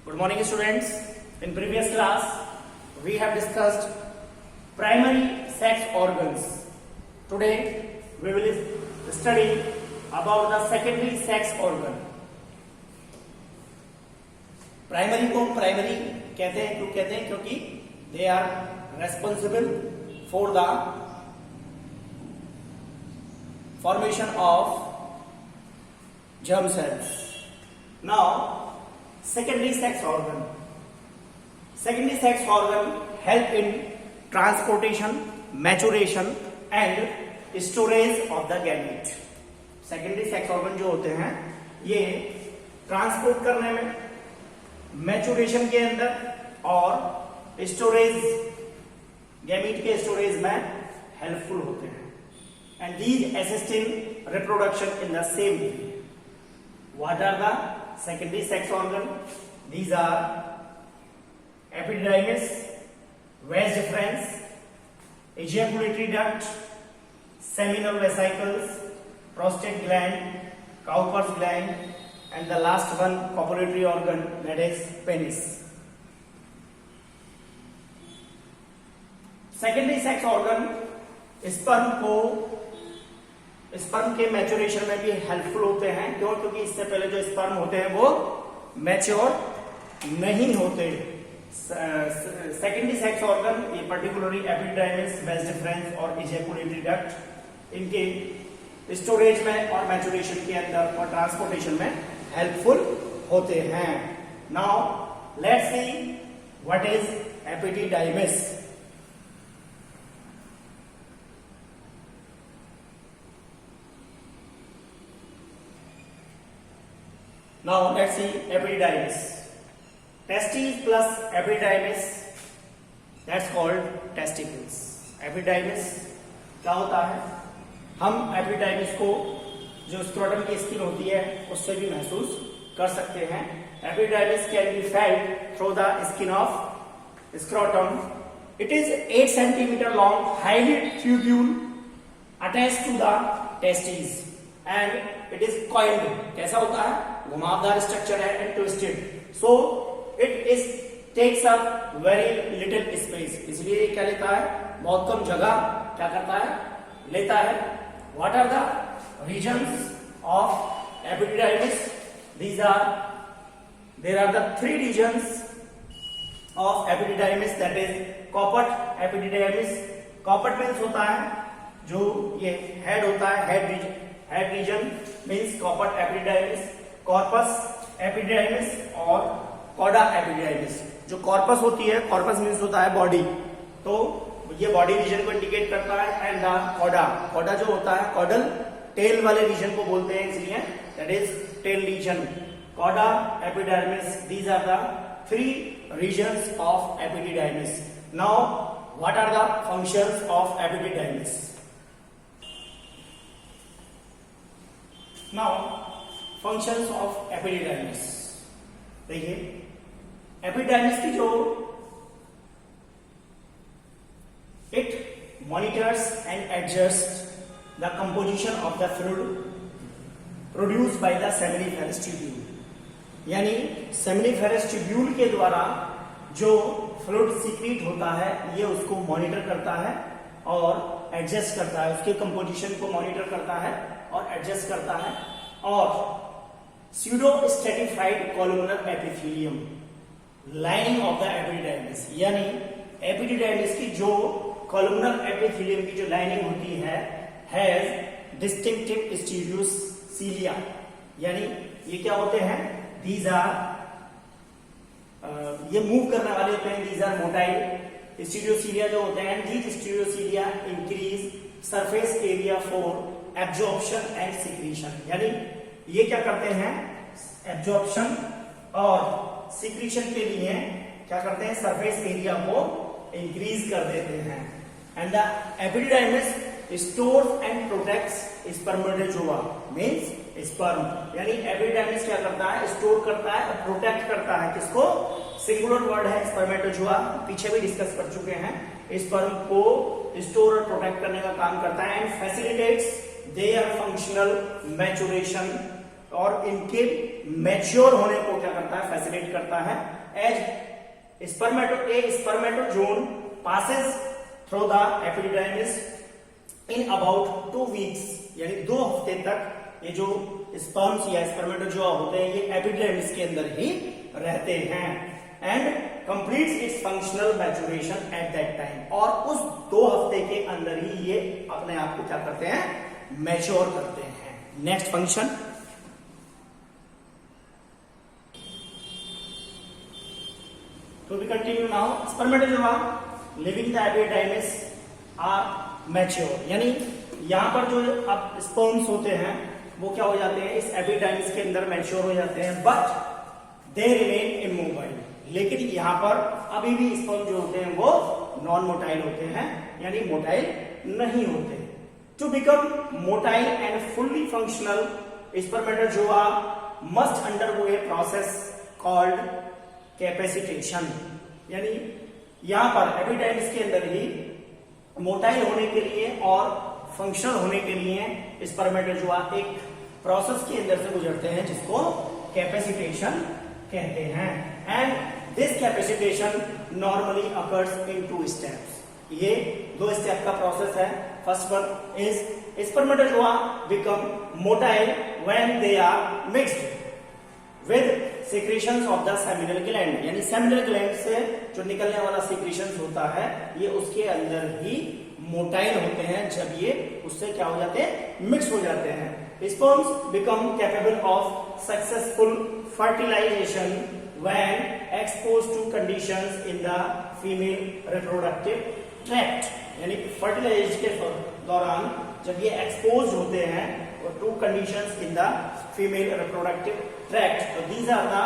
Good morning, students. In previous class, we have discussed primary sex organs. Today, we will study about the secondary sex organ. Primary को primary कहते हैं, क्यों कहते हैं? क्योंकि they are responsible for the formation of germ cells. Now, secondary sex organ. Secondary sex organ help in transportation, maturation and storage of the gamete. Secondary sex organ जो होते हैं ये ट्रांसपोर्ट करने में, मैचुरेशन के अंदर और स्टोरेज, गैमीट के स्टोरेज में हेल्पफुल होते हैं. And these assist in reproduction in the same way. What are the secondary sex organ? These are epididymis, vas deferens, ejaculatory duct, seminal vesicles, prostate gland, Cowper's gland, and the last one copulatory organ, that is penis. Secondary sex organ sperm के maturation में भी helpful होते हैं. क्यों? क्योंकि इससे पहले जो स्पर्म होते हैं वो मैच्योर नहीं होते. सेकेंडरी सेक्स ऑर्गन ये पर्टिकुलरली एपिडिडाइमिस, वास डिफरेंस और इजैकुलेटरी डक्ट इनके स्टोरेज में और मैच्योरेशन के अंदर और ट्रांसपोर्टेशन में हेल्पफुल होते हैं. Now let's see what is epididymis. Now let's see epididymis. Testes plus epididymis, that's called testicles. Epididymis क्या होता है? हम epididymis को जो स्क्रोटम की स्किन होती है उससे भी महसूस कर सकते हैं. Epididymis can be felt through the skin of scrotum. It is 8 centimeter long, highly tubule attached to the testes and it is coiled. कैसा होता है? घुमावदार स्ट्रक्चर है and twisted. So it is takes up very little space. इसलिए ये क्या लेता है? बहुत कम जगह क्या करता है? लेता है. What are the regions of epididymis? There are the 3 regions of epididymis, that is caput epididymis. Caput means होता है जो ये हेड होता है, head region means caput epididymis. Corpus epididymis और कॉडा एपिडिडाइमिस. जो कॉर्पस होती है, कॉर्पस मीन्स होता है बॉडी, तो ये बॉडी रीजन को इंडिकेट करता है. एंड द कॉडा जो होता है, कॉडल टेल वाले रीजन को बोलते हैं, इसलिए that is tail region. Cauda epididymis, these are the 3 regions of epididymis. Now what are the functions of epididymis? Now functions of epididymis. देखिए एपिडिडाइमिस की जो it monitors and adjust the composition of the fluid produce by the seminiferous tubule. यानी seminiferous tubule के द्वारा जो fluid secret होता है ये उसको मॉनिटर करता है और एडजस्ट करता है, उसके कंपोजिशन को मॉनिटर करता है और एडजस्ट करता है. और pseudo stratified columnar epithelium lining of the epididymis, यानी epididymis की जो columnar epithelium की जो लाइनिंग होती है has distinctive stereocilia. यानी ये क्या होते हैं? These are ये मूव करने वाले होते हैं. These are motile stereocilia जो होते हैं. These stereocilia increase surface area for absorption and secretion. यानी ये क्या करते हैं? एब्जॉर्प्शन और सिक्रीशन के लिए क्या करते हैं? सरफेस एरिया को इंक्रीज कर देते हैं. And the epididymis stores and protects spermatozoa means sperm. यानी एपिडिडाइमिस क्या करता है? स्टोर करता है और प्रोटेक्ट करता है. किसको? सिंगुलर वर्ड है स्पर्मेटोजोआ, पीछे भी डिस्कस कर चुके हैं. स्पर्म को स्टोर और प्रोटेक्ट करने का काम करता है. And facilitates their functional maturation और इनके मैच्योर होने को क्या करता है, फैसिलिटेट करता है। As spermatozoon passes through the epididymis in about 2 weeks, यानी 2 हफ्ते तक ये जो स्पर्म्स या स्पर्मेटोजोआ होते हैं ये एपिडिडाइमिस के अंदर ही रहते हैं and completes it's functional maturation at that time, और उस 2 हफ्ते के अंदर ही ये अपने आप को क्या करते हैं, मैच्योर करते हैं। Next function, to be continue now, spermatozoa living the epididymis are mature, यानी यहाँ पर जो अब स्पर्म्स होते हैं वो क्या हो जाते हैं, इस एपिडाइमिस के अंदर मैच्योर हो जाते हैं, बट दे रिमेन इमोबाइल, लेकिन यहाँ पर अभी भी स्पर्म जो होते हैं वो नॉन मोटाइल होते हैं, यानी मोटाइल नहीं होते। To become motile and fully functional spermatozoa must undergo a process called capacitation, यानी यहां पर एपिडाइमिस के अंदर ही मोटाइल होने के लिए और फंक्शनल होने के लिए स्पर्मेटोजोआ एक प्रोसेस के अंदर से गुजरते हैं जिसको कैपेसिटेशन कहते हैं। And this capacitation normally occurs in 2 steps, ये 2 स्टेप का प्रोसेस है। First one is spermatozoa become motile when they are mixed with secretions of the seminal gland, यानी सेमिनल ग्लैंड से जो निकलने वाला सिक्रीशंस होता है ये उसके अंदर ही मोटाइल होते हैं जब ये उससे क्या हो जाते हैं, मिक्स हो जाते हैं। Sperms become capable of successful fertilization when exposed to conditions in the female reproductive tract, यानी फर्टिलाइजेशन के दौरान जब ये एक्सपोज होते हैं to conditions in the female reproductive tract. So these are the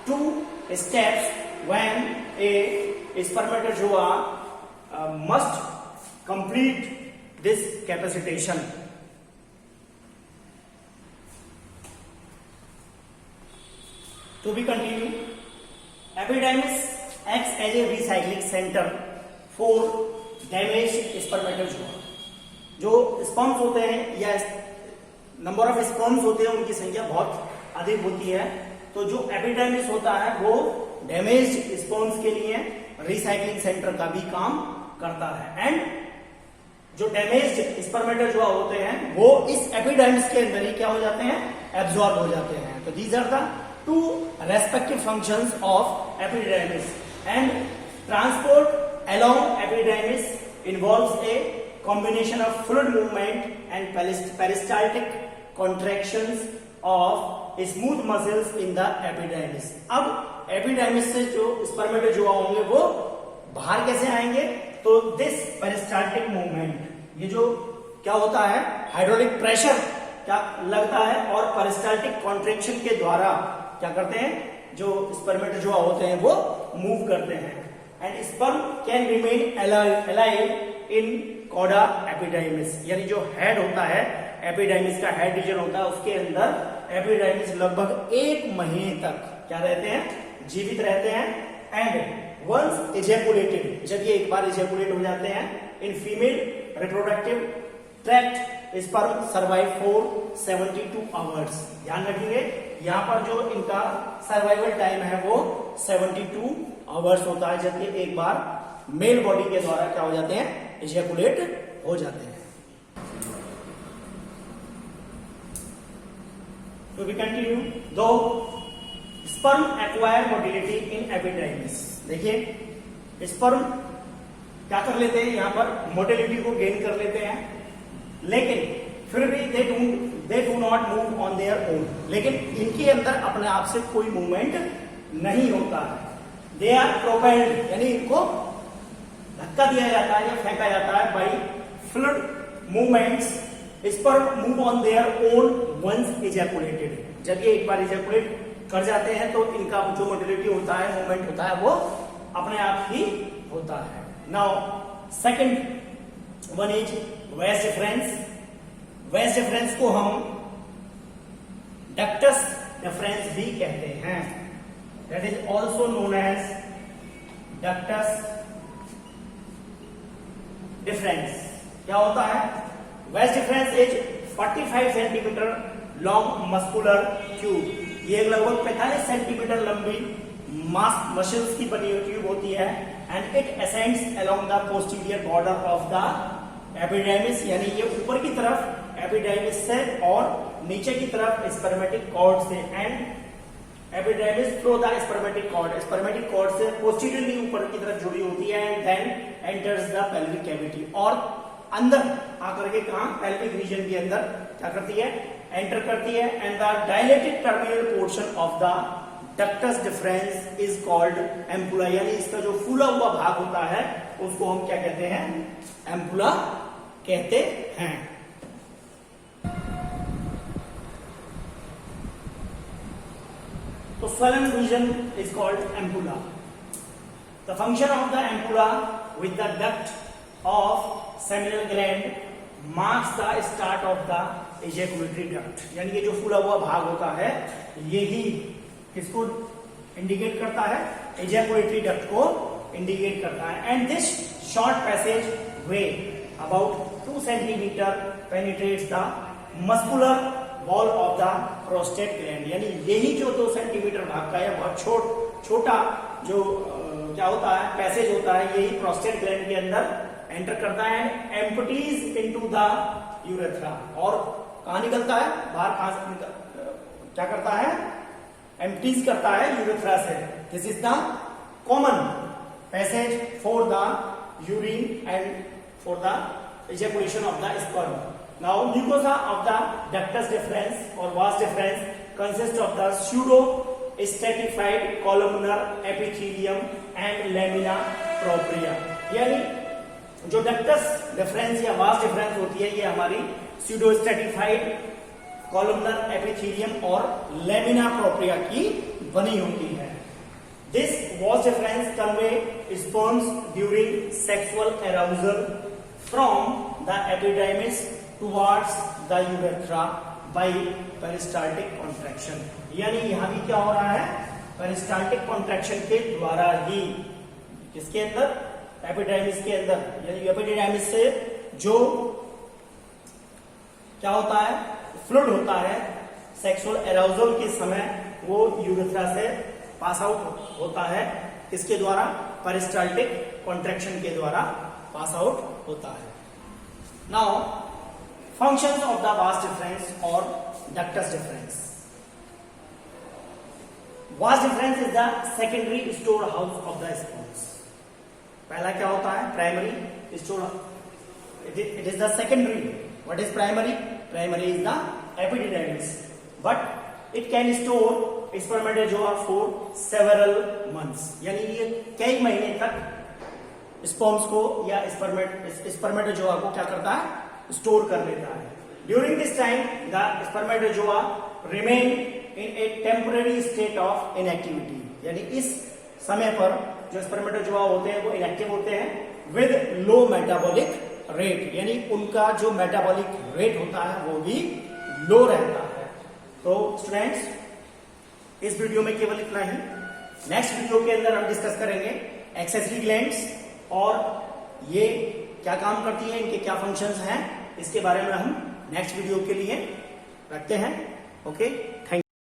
2 steps when a spermatozoa must complete this capacitation. To be continued, epididymis acts as a recycling center for damaged spermatozoa. जो sperms होते हैं या number of sperms होते हैं उनकी संख्या बहुत अधिक होती है, तो जो एपिडाइमिस होता है वो डैमेज्ड स्पर्म्स के लिए रिसाइकलिंग सेंटर का भी काम करता है। एंड जो डैमेज्ड स्पर्मेटोजोआ होते हैं वो इस एपिडाइमिस के अंदर ही क्या हो जाते हैं, एब्जॉर्ब हो जाते हैं। तो these are the 2 respective functions of epididymis and transport along epididymis involves a combination of fluid movement and peristaltic contractions of smooth muscles in the epididymis। अब एपिडाइमिस से जो स्पर्मेटोजोआ होंगे वो बाहर कैसे आएंगे, तो दिस पेरिस्टाल्टिक मूवमेंट, ये जो क्या होता है, हाइड्रोलिक प्रेशर क्या लगता है और पेरिस्टाल्टिक कॉन्ट्रैक्शन के द्वारा क्या करते हैं, जो स्पर्मेटोजोआ होते हैं वो मूव करते हैं। And sperm can remain alive in cauda epididymis, यानी जो हेड होता है एपिडाइमिस का हेड रीजन होता है उसके अंदर एपिडाइमिस लगभग 1 महीने तक क्या रहते हैं, जीवित रहते हैं। एंड वंस इजैकुलेटेड, जब ये एक बार इजैकुलेट हो जाते हैं, in female reproductive tract sperm survive for 72 hours. ध्यान रखिए यहाँ पर जो इनका सर्वाइवल टाइम है वो 72 आवर्स होता है, जबकि एक बार मेल बॉडी के द्वारा क्या हो जाते हैं, इजैकुलेट हो जाते हैं। तो वी कंटिन्यू, दो स्पर्म एक्वायर मोटिलिटी इन एपिडाइमिस। देखिए स्पर्म क्या कर लेते हैं, यहां पर मोटिलिटी को गेन कर लेते हैं, लेकिन फिर भी they do not move on their own, लेकिन इनके अंदर अपने आप से कोई मूवमेंट नहीं होता है। दे आर प्रोपेल्ड, यानी इनको धक्का दिया जाता है या फेंका जाता है by fluid movements. Sperm move on their own once ejaculated, जब ये एक बार इजैकुलेट कर जाते हैं तो इनका जो मोटिलिटी होता है, मूवमेंट होता है, वो अपने आप ही होता है। Now second one is vas deferens. Vas deferens को हम डक्टस डिफरेंस भी कहते हैं, that is also known as ductus deferens. क्या होता है, vas deferens is 45 centimetre long muscular tube. ये लगभग 45 सेंटीमीटर लंबी मसल्स की बनी हुई ट्यूब होती है and it ascends along the posterior border of the epidermis, यानी ये ऊपर की तरफ एपिडर्मिस से और नीचे की तरफ स्पर्मेटिक कॉर्ड से, and epidermis through the spermatic cord से पोस्टीरियरली ऊपर की तरफ जुड़ी होती है and then enters the pelvic cavity, और अंदर आकर के कहां पेल्विक रीजन के अंदर क्या करती है, एंटर करती है। And the dilated terminal portion of the ductus difference is called ampulla, यानी इसका जो फूला हुआ भाग होता है उसको हम क्या कहते हैं, एम्पुला कहते हैं। तो swollen region is called ampulla. The function of the ampulla with the duct of seminal gland marks the start of the ejaculatory duct, यानी ये जो फूला हुआ भाग होता है यही किसको इंडिकेट करता है, ejaculatory duct को इंडिकेट करता है। And this short passage way about 2 centimetre penetrates the muscular wall of the prostate gland, यानी यही जो 2 सेंटीमीटर भाग का है बहुत छोटा जो क्या होता है पैसेज होता है, यही प्रोस्टेट ग्लैंड के अंदर एंटर करता है, एम्प्टीज इनटू द यूरेथ्रा, और कहां निकलता है, बाहर कहां से क्या करता है, एम्प्टीज करता है यूरेथ्रा से। This is the common passage for the urine and for the ejaculation of the sperm. Now, mucosa of the ductus deferens or vas deferens consists of the pseudo stratified columnar epithelium and lamina propria, यानी जो ductus difference या vas deferens होती है ये हमारी pseudo stratified columnar epithelium और lamina propria की बनी होती है। This vas deferens convey sperms during sexual arousal from the epidermis towards the urethra by peristaltic contraction, यानी यहां भी क्या हो रहा है, पेरिस्टाल्टिक कॉन्ट्रैक्शन के द्वारा ही किसके अंदर, एपिडर्मिस के अंदर, यानी एपिडर्मिस से जो क्या होता है, फ्लूइड होता है सेक्सुअल एराउजल के समय वो यूरेथ्रा से पास आउट होता है, किसके द्वारा, पेरिस्टाल्टिक कॉन्ट्रैक्शन के द्वारा पास आउट होता है। Now functions of the vas deferens और ductus deferens. Vas deferens is the secondary store house of the sperms. पहला क्या होता है, primary store, it is the secondary. What is primary, primary is the epididymis, but it can store spermatozoa for several months, यानी ये कई महीने तक sperms को या स्पर्मेटोजोआ को क्या करता है, स्टोर कर लेता है। During this time the spermatozoa remain in A temporary state of inactivity, यानी इस समय पर जो स्पर्मेटोजोआ होते हैं वो इनएक्टिव होते हैं विद लो मेटाबॉलिक रेट, यानी उनका जो मेटाबॉलिक रेट होता है वो भी लो रहता है। तो स्टूडेंट्स इस वीडियो में केवल इतना ही। नेक्स्ट वीडियो के अंदर हम डिस्कस करेंगे एक्सेसरी ग्लैंड्स और ये क्या काम करती है, इनके क्या फंक्शंस हैं, इसके बारे में हम नेक्स्ट वीडियो के लिए रखते हैं। ओके।